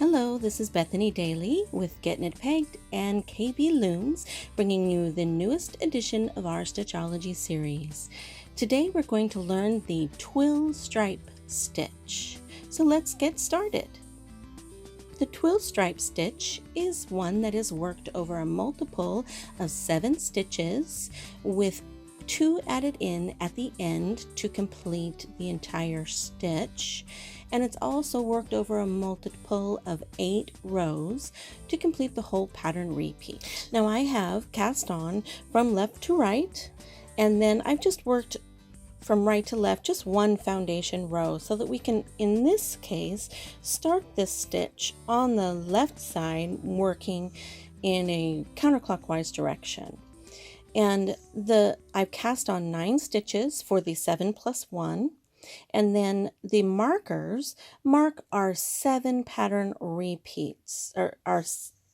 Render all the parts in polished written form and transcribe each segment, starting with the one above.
Hello, this is Bethany Daly with Getting It Pegged and KB Looms, bringing you the newest edition of our Stitchology series. Today we're going to learn the twill stripe stitch. So let's get started. The twill stripe stitch is one that is worked over a multiple of 7 stitches with 2 added in at the end to complete the entire stitch, and it's also worked over a multiple of 8 rows to complete the whole pattern repeat. Now I have cast on from left to right, and then I've just worked from right to left just one foundation row so that we can, in this case, start this stitch on the left side working in a counterclockwise direction. And I've cast on 9 stitches for the 7 plus 1, and then the markers mark our 7 pattern repeats, or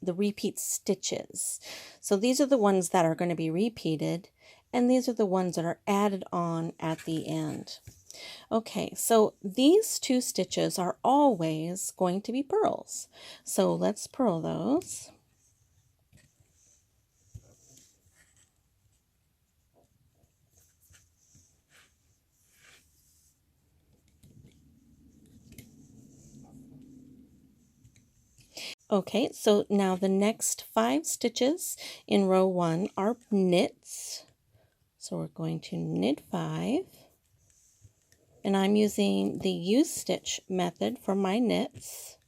the repeat stitches. So these are the ones that are going to be repeated, and these are the ones that are added on at the end. Okay, so these 2 stitches are always going to be purls. So let's purl those. Okay, so now the next 5 stitches in row 1 are knits. So we're going to knit 5. And I'm using the U-stitch method for my knits.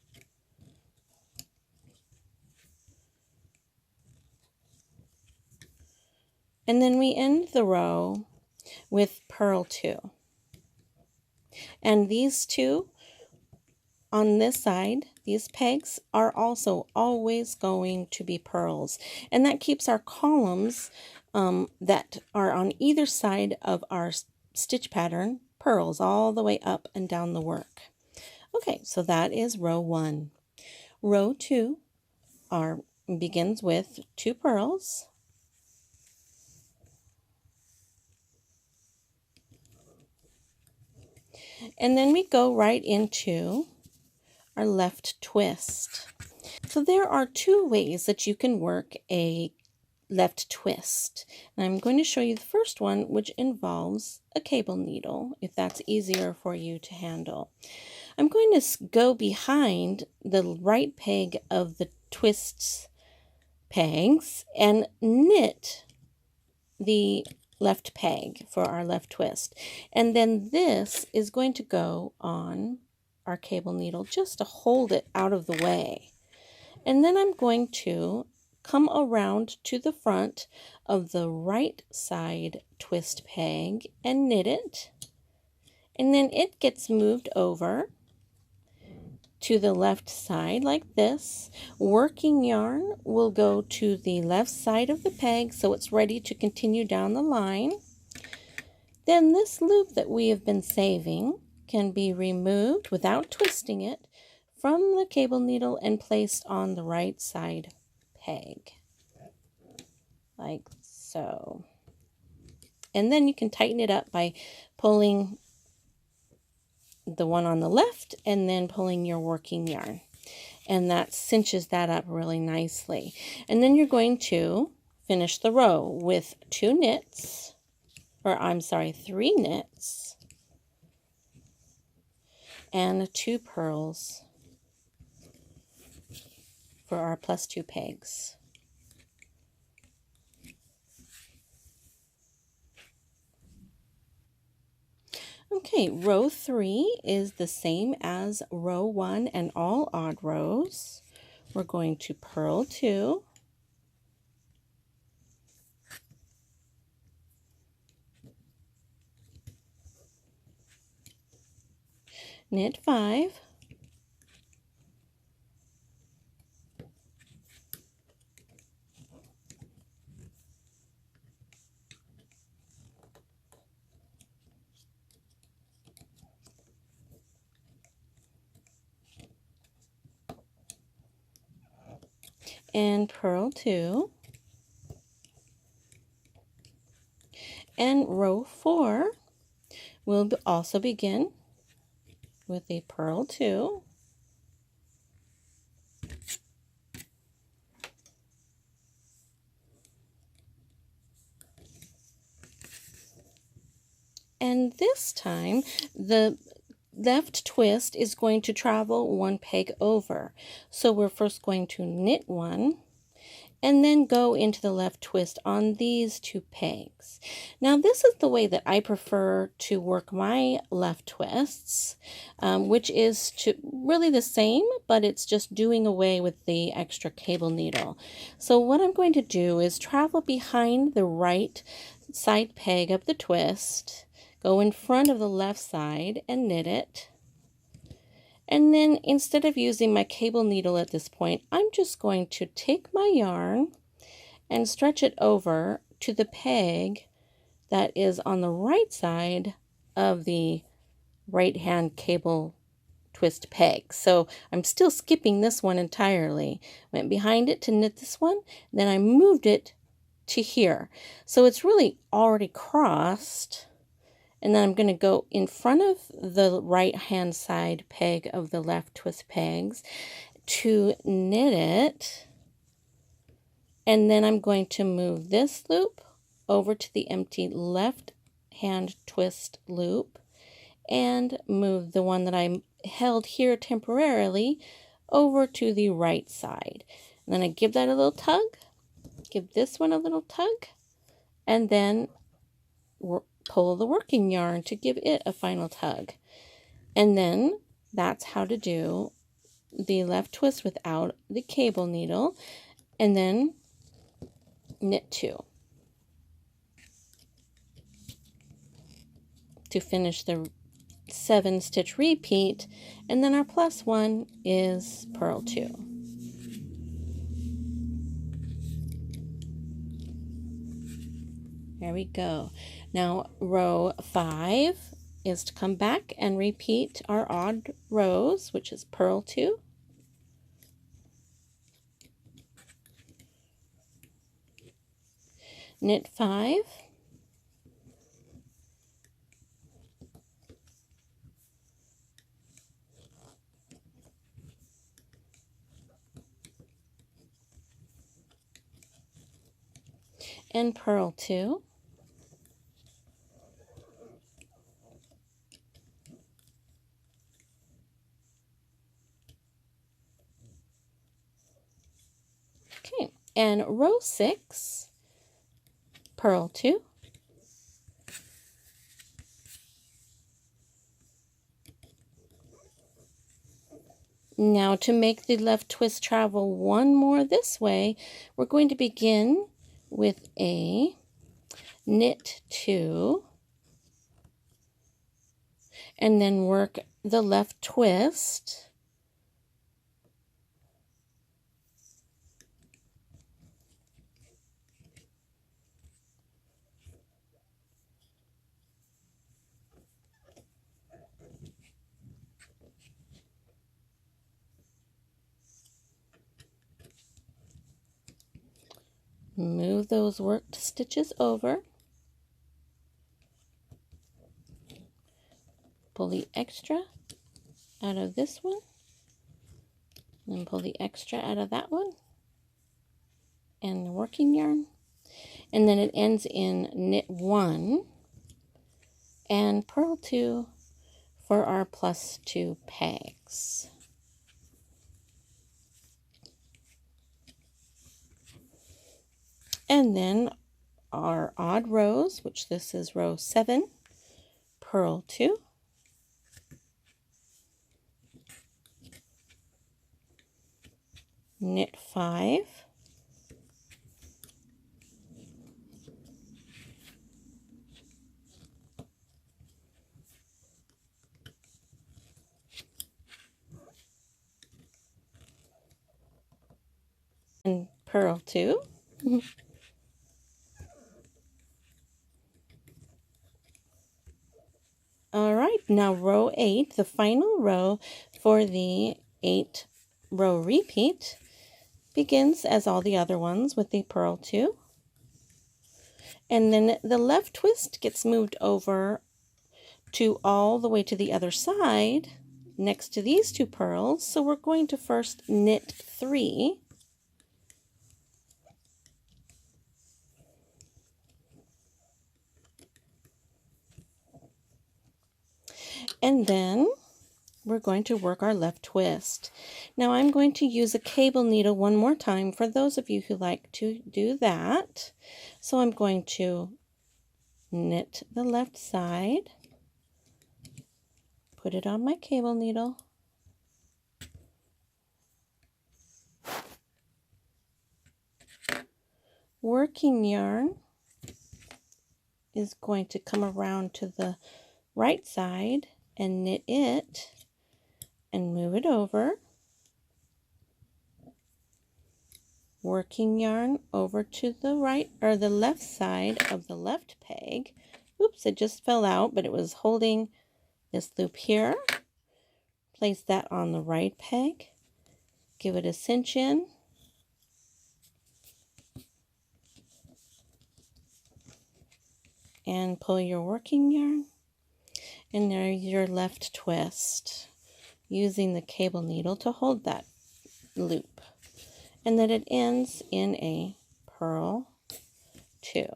And then we end the row with purl 2. And these 2 on this side, these pegs, are also always going to be purls. And that keeps our columns that are on either side of our stitch pattern purls all the way up and down the work. Okay, so that is row 1. Row 2 begins with 2 purls. And then we go right into our left twist. So there are 2 ways that you can work a left twist. And I'm going to show you the first one, which involves a cable needle, if that's easier for you to handle. I'm going to go behind the right peg of the twists pegs and knit the left peg for our left twist. And then this is going to go on our cable needle just to hold it out of the way. And then I'm going to come around to the front of the right side twist peg and knit it. And then it gets moved over to the left side like this. Working yarn will go to the left side of the peg so it's ready to continue down the line. Then this loop that we have been saving can be removed without twisting it from the cable needle and placed on the right side peg, like so. And then you can tighten it up by pulling the one on the left and then pulling your working yarn. And that cinches that up really nicely. And then you're going to finish the row with 2 knits, or I'm sorry, 3 knits and 2 purls for our plus 2 pegs. Okay, row 3 is the same as row 1 and all odd rows. We're going to purl 2. Knit 5. And purl 2. And row 4 will also begin with a purl 2 and this time the left twist is going to travel one peg over. So we're first going to knit one and then go into the left twist on these 2 pegs. Now this is the way that I prefer to work my left twists, which is to really the same, but it's just doing away with the extra cable needle. So what I'm going to do is travel behind the right side peg of the twist, go in front of the left side and knit it. And then instead of using my cable needle at this point, I'm just going to take my yarn and stretch it over to the peg that is on the right side of the right hand cable twist peg. So I'm still skipping this one entirely. Went behind it to knit this one, then I moved it to here. So it's really already crossed. And then I'm going to go in front of the right hand side peg of the left twist pegs to knit it. And then I'm going to move this loop over to the empty left hand twist loop and move the one that I held here temporarily over to the right side. And then I give that a little tug, give this one a little tug, and then pull the working yarn to give it a final tug. And then that's how to do the left twist without the cable needle. And then knit 2 to finish the 7 stitch repeat, and then our plus 1 is purl 2. There we go. Now row 5 is to come back and repeat our odd rows, which is purl 2, knit 5, and purl 2, okay, and row 6, purl 2, now to make the left twist travel one more this way, we're going to begin with a knit 2 and then work the left twist move those worked stitches over, pull the extra out of this one, and pull the extra out of that one, and the working yarn, and then it ends in knit 1 and purl 2 for our plus 2 pegs. And then our odd rows, which this is row 7, purl 2, knit 5, and purl 2. All right, now row 8, the final row for the 8 row repeat, begins as all the other ones with the purl 2. And then the left twist gets moved over to all the way to the other side next to these 2 purls. So we're going to first knit 3. And then we're going to work our left twist. Now I'm going to use a cable needle one more time for those of you who like to do that. So I'm going to knit the left side, put it on my cable needle, working yarn is going to come around to the right side and knit it and move it over. Working yarn over to the right or the left side of the left peg. Oops, it just fell out, but it was holding this loop here. Place that on the right peg. Give it a cinch in. And pull your working yarn. And there's your left twist, using the cable needle to hold that loop. And then it ends in a purl 2.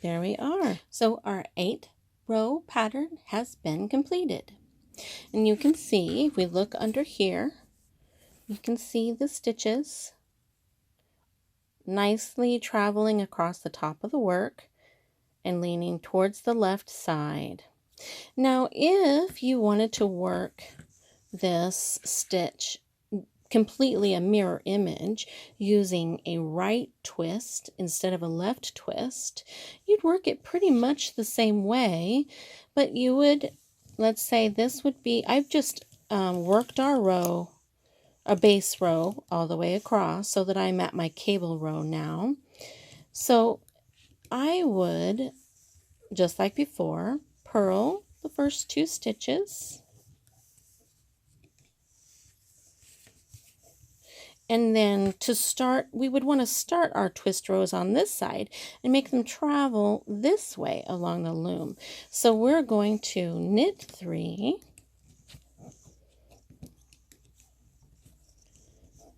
There we are. So our 8-row pattern has been completed. And you can see, if we look under here, you can see the stitches nicely traveling across the top of the work and leaning towards the left side. Now, if you wanted to work this stitch completely a mirror image using a right twist instead of a left twist, you'd work it pretty much the same way, but you would, let's say this would be, I've just worked our row, a base row all the way across so that I'm at my cable row now. So I would, just like before, purl the first 2 stitches. And then to start, we would want to start our twist rows on this side and make them travel this way along the loom. So we're going to knit 3.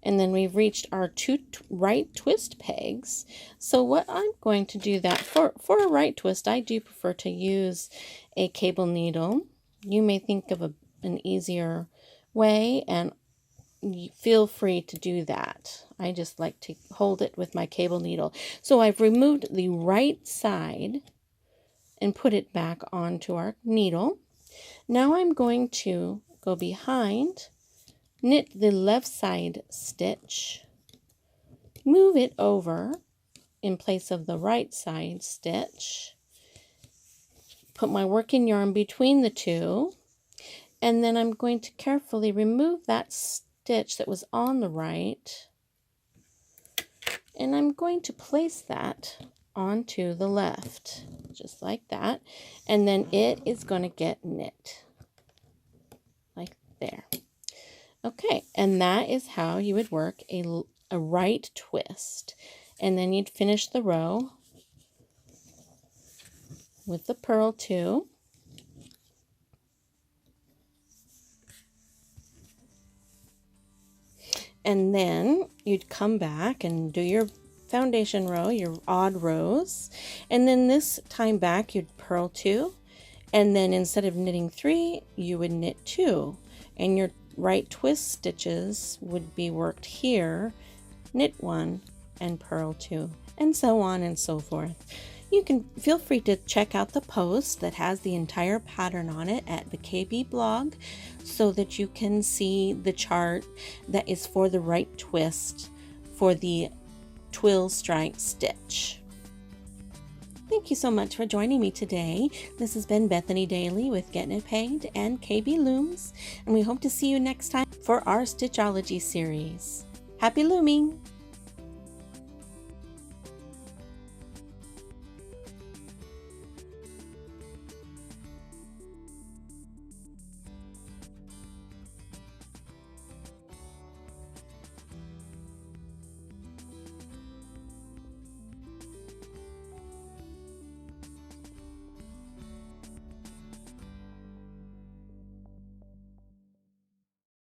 And then we've reached our 2 right twist pegs. So what I'm going to do that for a right twist, I do prefer to use a cable needle. You may think of an easier way, and feel free to do that. I just like to hold it with my cable needle. So I've removed the right side and put it back onto our needle. Now I'm going to go behind, knit the left side stitch, move it over in place of the right side stitch, put my working yarn between the 2, and then I'm going to carefully remove that stitch that was on the right, and I'm going to place that onto the left, just like that, and then it is going to get knit, like there. Okay, and that is how you would work a right twist. And then you'd finish the row with the purl 2. And then you'd come back and do your foundation row, your odd rows. And then this time back, you'd purl 2. And then instead of knitting 3, you would knit 2. And your right twist stitches would be worked here, knit 1 and purl 2, and so on and so forth. You can feel free to check out the post that has the entire pattern on it at the KB blog so that you can see the chart that is for the right twist for the twill strike stitch. Thank you so much for joining me today. This has been Bethany Daly with Getting It Pegged and KB Looms, and we hope to see you next time for our Stitchology series. Happy looming!